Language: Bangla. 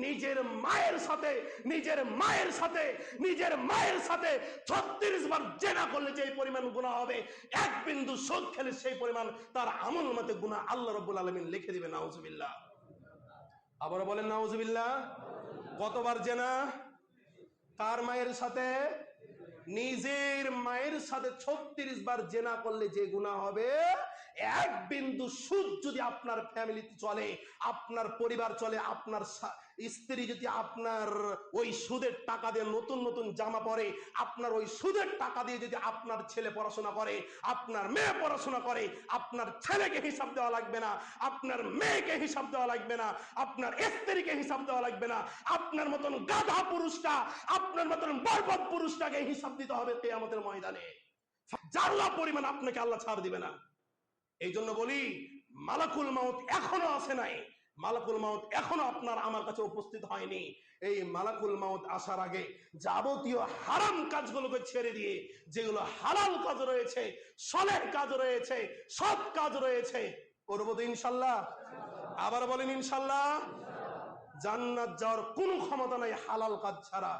নিজের মায়ের সাথে 36 বার জেনা করলে যে পরিমাণ গুনাহ হবে, এক বিন্দু সুদ খেলে সেই পরিমাণ তার আমল নামাতে গুনাহ আল্লাহ রাব্বুল আলামিন লিখে দিবেন। নাউজুবিল্লাহ। আবার বলেন নাউজুবিল্লাহ। কতবার জেনা? কার মায়ের সাথে? নিজের মায়ের সাথে 36 বার জেনা করলে যে গুনাহ হবে, এক বিন্দু সুদ যদি আপনার ফ্যামিলিতে চলে, আপনার পরিবার চলে, আপনার স্ত্রী যদি আপনার ওই সুদের টাকা দিয়ে নতুন নতুন জামা পরে, আপনার ওই সুদের টাকা দিয়ে যদি আপনার ছেলে পড়াশোনা করে, আপনার মেয়ে পড়াশোনা করে, আপনার ছেলেকে হিসাব দেওয়া লাগবে না, আপনার মেয়েকে হিসাব দেওয়া লাগবে না, আপনার স্ত্রীকে হিসাব দেওয়া লাগবে না, আপনার মতন গাধা পুরুষটা, আপনার মতন বরবাদ পুরুষটাকে হিসাব দিতে হবে কিয়ামতের ময়দানে। জাররা পরিমাণ আপনাকে আল্লাহ ছাড় দিবে না। এই জন্য বলি, মালাকুল মাউত এখনো আসে নাই, মালাকুল মাউত এখনো আপনার আমার কাছে উপস্থিত হয়নি। এই মালাকুল মাউত আসার আগে যাবতীয় হারাম কাজগুলোকে ছেড়ে দিয়ে যেগুলো হালাল কাজ রয়েছে, সলেহ কাজ রয়েছে, সৎ কাজ রয়েছে, করবো তো ইনশাল্লাহ। আবার বলেন ইনশাল্লাহ। জান্নাত যাওয়ার কোনো ক্ষমতা নাই হালাল কাজ ছাড়া।